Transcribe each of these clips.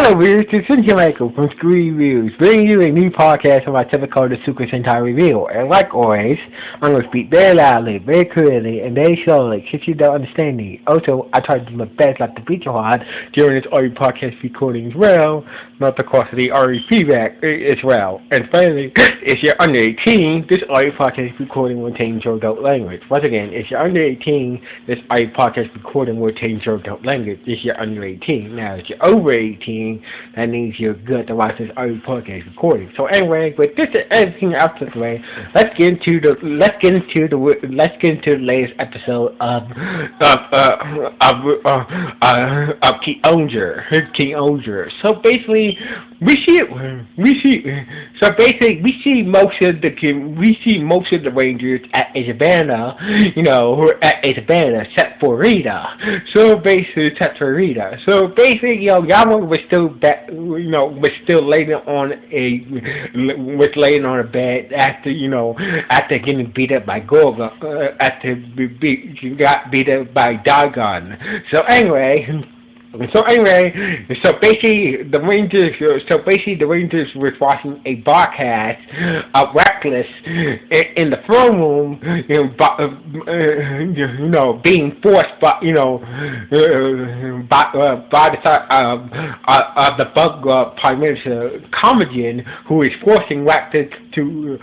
Hello, viewers. This is Jamaica from Screw Reviews, bringing you a new podcast on my typical the Super Sentai Review. And like always, I'm going to speak very loudly, very clearly, and very slowly, since you don't understand me. Also, I try to do my best not to beat you hard during this audio podcast recording as well, not because of the audio feedback as well. And finally, if you're under 18, this audio podcast recording will contain your adult language. Once again, if you're under 18, this audio podcast recording will contain your adult language if you're under 18. Now, if you're over 18, that means you're good to watch this audio podcast recording. So anyway, with this and everything out of the way, let's get into the latest episode of King-Ohger. So basically, we see most of the Rangers at a savannah, except for Rita. So basically, Yama was still laying on a bed after getting beat up by Gorga, she got beat up by Dagon. So basically, the Rangers was watching a broadcast of Reckless in the throne room, being forced by the Bug Prime Minister Commodore, who is forcing Reckless to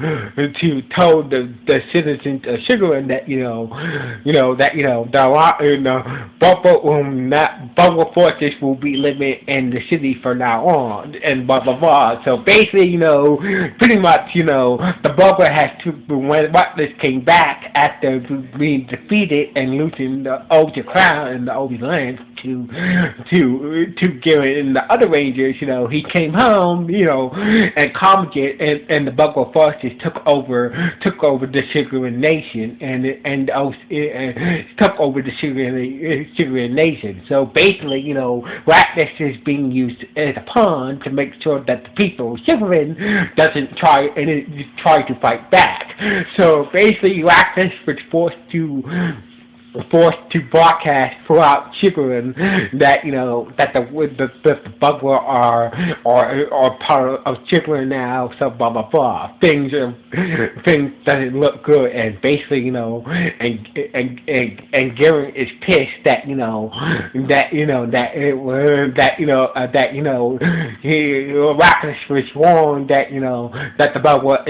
tell the citizens of Sugarland that Bubble forces will be living in the city from now on, and blah blah blah. So basically, pretty much, the Bubble has to, when Reckless came back after being defeated and losing the Ohsama crown and the Ohsama land to give it in the other Rangers, he came home, and Commodore and the Bubble forces took over the Sugarland nation and took over the Sugarland nation. So basically, Reckless is being used as a pawn to make sure that the people of Sugarland doesn't try to fight back. So basically, Reckless was forced to broadcast throughout Sugarland that the Bugler are part of Sugarland now. So blah blah blah. Things doesn't look good, and basically and Garen is pissed that Reckless was warned that the Bugler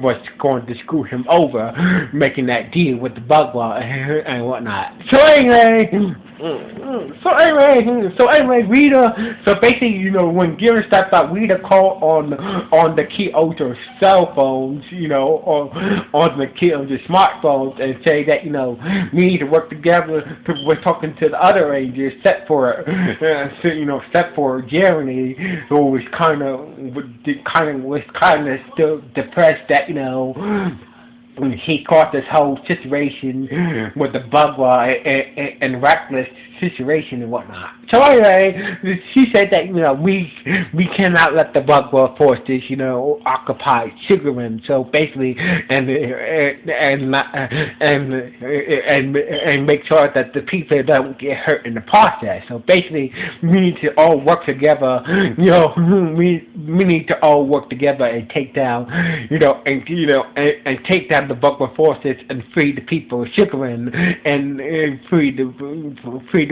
was going to screw him over, making that deal with the Bugler and whatnot. So anyway, Rita. So basically, when Garen starts out, Rita called on the King-Ohger cell phones, on the King-Ohger smartphones, and say that we need to work together. We're talking to the other Rangers, except for Jeremy, who was kind of still depressed that he caught this whole situation with the Bugler and Reckless situation and whatnot. So anyway, she said that we cannot let the Bugler forces occupy Sugarland. So basically, and make sure that the people don't get hurt in the process. So basically, we need to all work together. We need to all work together and take down and take down the Bugler forces and free the people of Sugarland and free the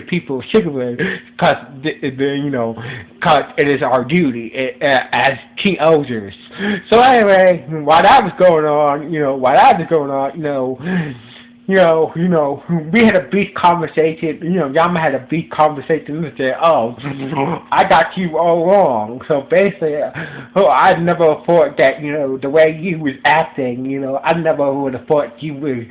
people of Sugarland, because it is our duty as King-Ohgers. So anyway, while that was going on, we had a brief conversation. Yama had a brief conversation and said, "Oh, I got you all wrong." So basically, I never thought that the way you was acting. I never would have thought you was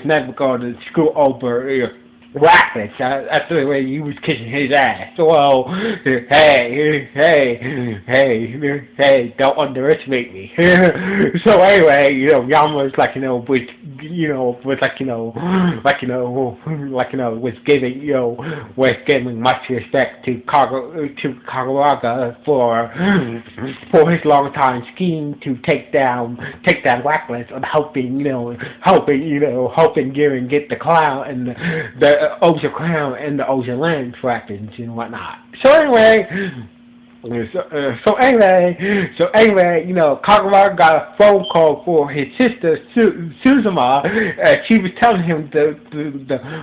never going to screw over Reckless. That's the way you was kissing his ass. Well, hey, don't underestimate me. So anyway, Yama was like, was was giving much respect to Kagawaga for his long time scheme to take down Reckless and helping Garen get the crown and the Ohsama crown and the Ohsama land weapons and whatnot. So anyway, Kagura got a phone call for his sister Suzuma. She was telling him the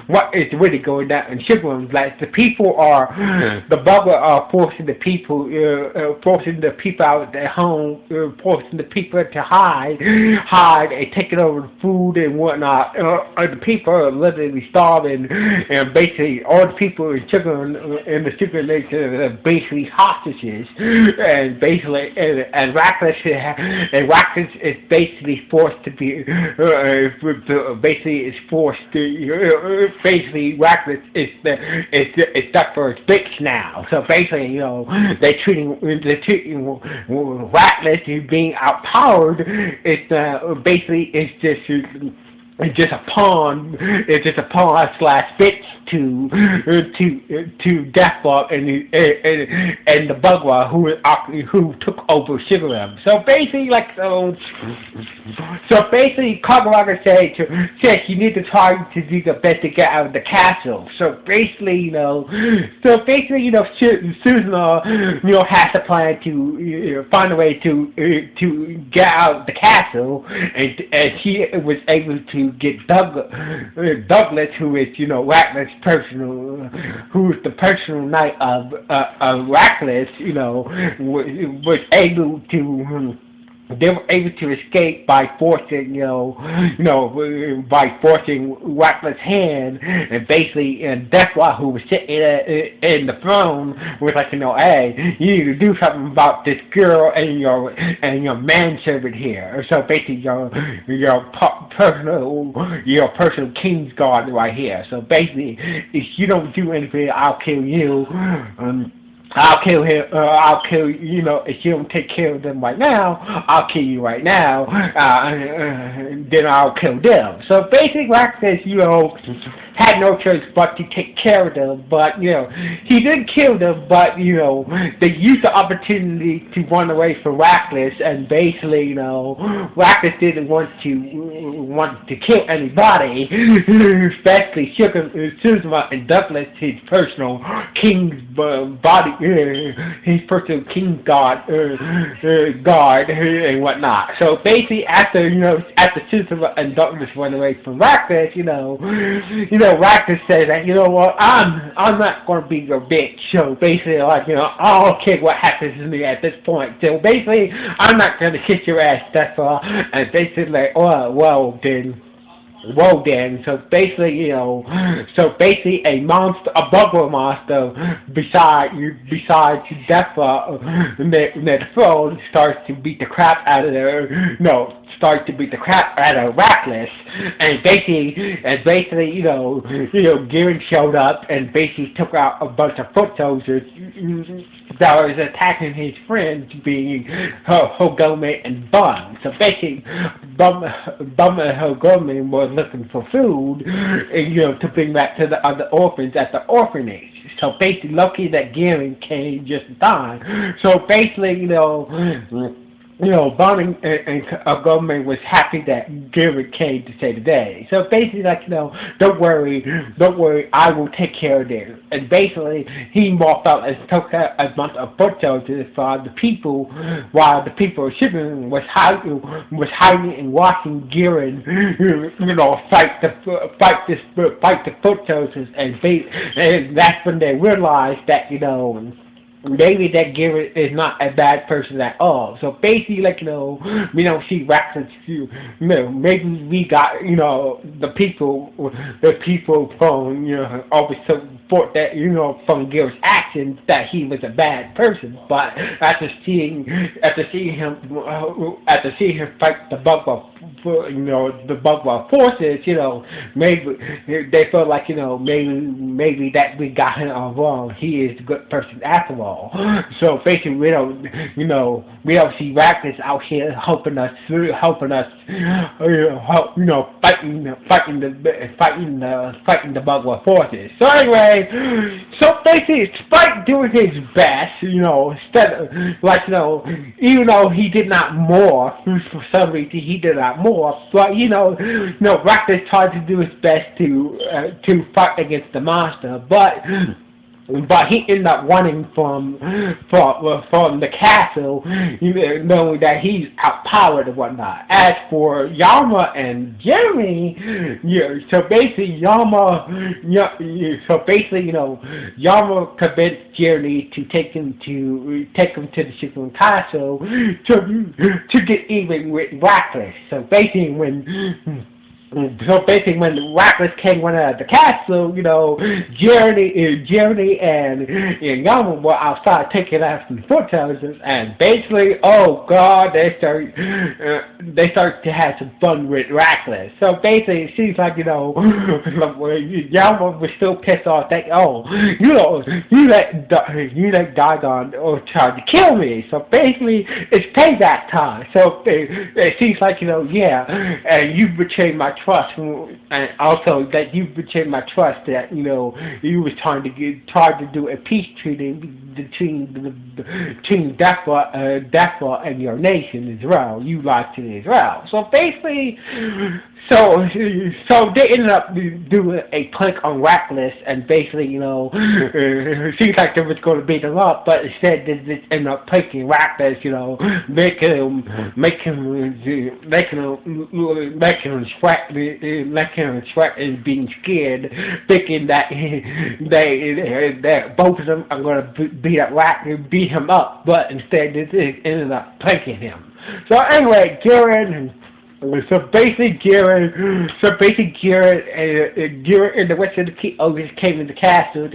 what is really going down in Shibuya. Like the bubble are forcing the people out of their home, forcing the people to hide, and taking over the food and whatnot. The people are literally starving, and basically all the people in the Shibuya nation are basically hostages. And basically, and Reckless is basically forced to be, basically Reckless is stuck for his bitch now. So basically, they're treating Reckless as being outpowered. It's just a pawn. It's just a pawn slash bitch to Deathblock and the Bugwa who took over Shibuya. So basically, Kaguraga said you need to try to do the best to get out of the castle. So basically, Suzuna, has a plan to find a way to get out of the castle, and she was able to get Douglas, who is Reckless who is the personal knight of Reckless, was able to. They were able to escape by forcing, Reckless' hand, and basically, and that's why who was sitting in the throne was like, hey, you need to do something about this girl and your manservant here. So basically, your personal king's guard right here. So basically, if you don't do anything, I'll kill you. I'll kill him. If you don't take care of them right now, I'll kill you right now. Then I'll kill them. So basically, Reckless, had no choice but to take care of them. But he didn't kill them. But they used the opportunity to run away from Reckless, and basically, Reckless didn't want to kill anybody, especially Suzuma and Douglas, his personal king's body. His personal king guard and whatnot. So basically, after Suzuma and Douglas went away from Reckless, Reckless said that what, I'm not gonna be your bitch. So basically, I don't care what happens to me at this point. So basically, I'm not gonna kiss your ass. That's all. And basically, well then, so basically, a monster, a bubble monster, besides Deathblock, the throne starts to beat the crap out of Reckless, and basically, Garen showed up and basically took out a bunch of foot soldiers that was attacking his friends, being Hogome and Bum. So basically, Bum and Hogome were looking for food, to bring back to the other orphans at the orphanage. So basically, lucky that Garen came just in time. So basically, Bum and Hogome was happy that Garen came to save the day. So basically, don't worry, I will take care of them. And basically, he morphed out and took out a bunch of foot soldiers for the people, while the people of Shibuya was hiding and watching Garen, fight the foot soldiers, and that's when they realized that, maybe that Garen is not a bad person at all. So basically, we don't see Reckless. Maybe we got, the people from, always thought that, from Gil's actions, that he was a bad person. But after seeing him fight the Bugwell forces, maybe they felt like, maybe that we got him wrong. He is a good person after all. So basically, we don't see Rackus out here helping us, fighting the Bugwell forces. So anyway, basically, Spike doing his best, instead of, even though he did not morph, for some reason he did not morph, but Rackus tried to do his best to fight against the monster, but he ended up running from the castle, knowing that he's outpowered and whatnot. As for Yama and Jeremy, so basically Yama convinced Jeremy to take him to the Shipping Castle to get even with Rackless. So basically when Rackless came running out of the castle, Jeremy and Yama were outside taking out some fertilizers, and basically, oh god, they start to have some fun with Rackless. So basically, it seems like Yama was still pissed off that you let Dagon try to kill me. So basically, it's payback time. So it seems like and you betrayed my trust, and also that you betrayed my trust that you was trying to do a peace treaty between Defra and your nation, Israel. You lied to Israel. So basically, so they ended up doing a plank on Rackless, and basically, it seems like they was going to beat him up, but instead they just ended up planking Rackless, making him sweat and being scared, thinking that both of them are going to beat him up, but instead they just ended up planking him. So anyway, So basically, Garrett and the rest of the King-Ohgers came into the castle,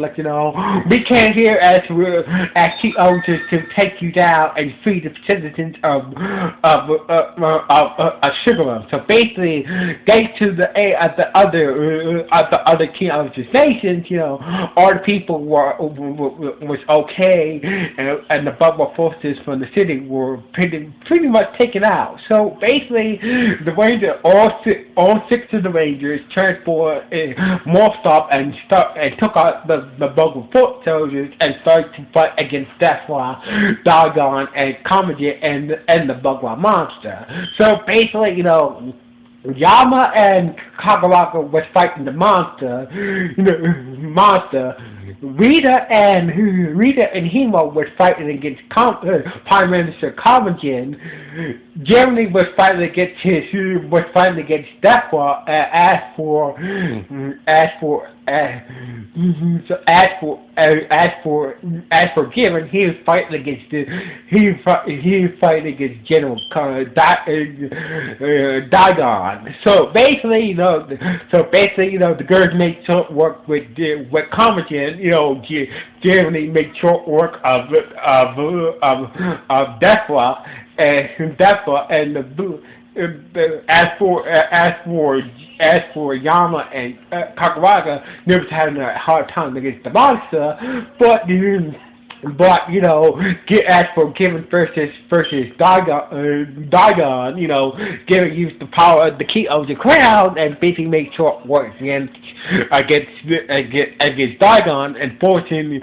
we came here as King-Ohgers to take you down and free the citizens of Sugarland. So basically, thanks to the aid of the other King-Ohgers nations, all the people was okay, and the Bugwell forces from the city were pretty much taken out. So basically, the Ranger, all six of the Rangers transport morphed up and took out the Bugwell foot soldiers and started to fight against Defra, Dagon, and Commandant and the Bugwell monster. So basically, Yama and Kaguraga was fighting the monster. Rita and Himo was fighting against Prime Minister Commandant. Jeremy was fighting against Defra. As for Gibbon, he was fighting against General Dagon. So basically, the girls made short work with Commandant. Jeremy made short work of Defra and as for Yama and Kaguraga, they was having a hard time against the monster, but as for Given versus Dagon, Given used the power of the key of the crown and basically made short work against Dagon and forcing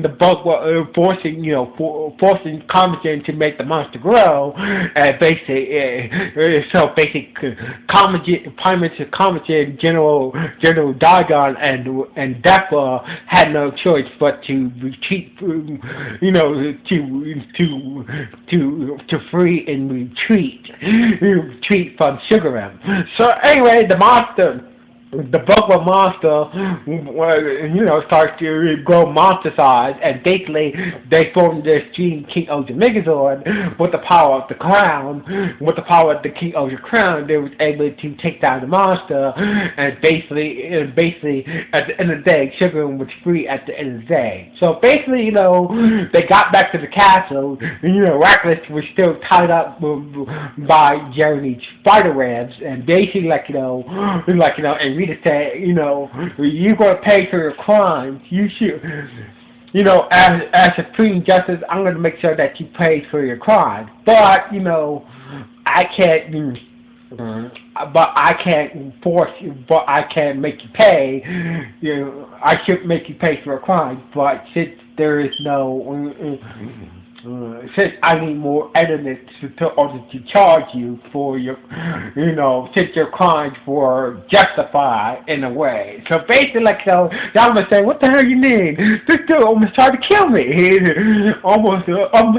the Bugwell, forcing Commandant to make the monster grow. Prime Minister Commandant, General Dagon and Defra had no choice but to retreat. To free and retreat from Sugaram. So anyway, the monster the Buckler monster, starts to grow monster size, and basically they form this Gene King-Ohger Megazord with the power of the crown. With the power of the King-Ohger crown, they was able to take down the monster, and basically, at the end of the day, Sugar was free at the end of the day. So basically, they got back to the castle, and Reckless was still tied up by Jeremy's spider webs, and basically, and Rita said, you're going to pay for your crimes. You should, as Supreme Justice, I'm going to make sure that you pay for your crimes. But, I can't, but I can't force you, but I can make you pay. I should make you pay for a crime, but since there is no, since I need more evidence order to charge you for your, since your crimes were justified in a way. So basically, y'all gonna say, what the hell you mean? This dude almost tried to kill me. He almost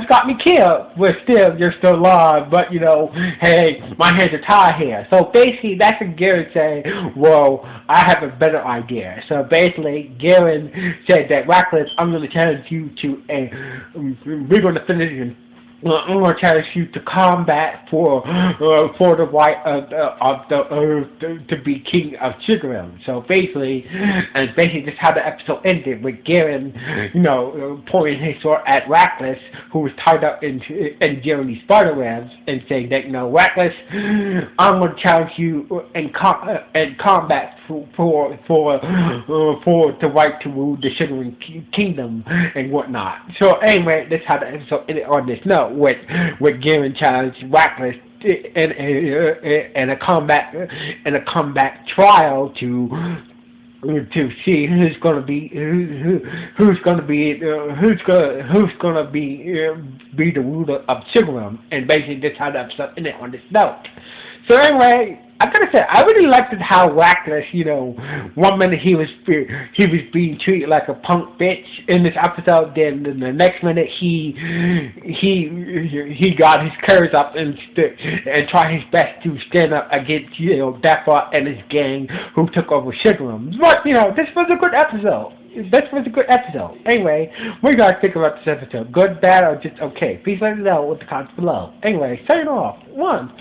got me killed. But still, you're still alive. But hey, my hands are tied here. So basically, that's what Garen saying. Well, I have a better idea. So basically, Garen said that Reckless, I'm gonna challenge you to a, we're gonna finish it. I'm gonna challenge you to combat for the right to be king of Sugarum. So basically, that's how the episode ended with Garen, pointing his sword at Reckless, who was tied up in Jeremy's spider webs, and saying that Reckless, I'm gonna challenge you in combat for the right to rule the Sugaring Kingdom and whatnot. So anyway, that's how the episode ended on this note. With Garen challenge Reckless in a combat trial to see who's gonna be the ruler of Sugarum, and basically that's how the episode ended on this note. So anyway, I gotta say, I really liked it how Reckless, 1 minute he was being treated like a punk bitch in this episode, then the next minute he got his courage up and tried his best to stand up against Deathbot and his gang who took over Sugarum. But this was a good episode. This was a good episode. Anyway, what do you guys think about this episode? Good, bad, or just okay? Please let me know with the comments below. Anyway, signing off. 1.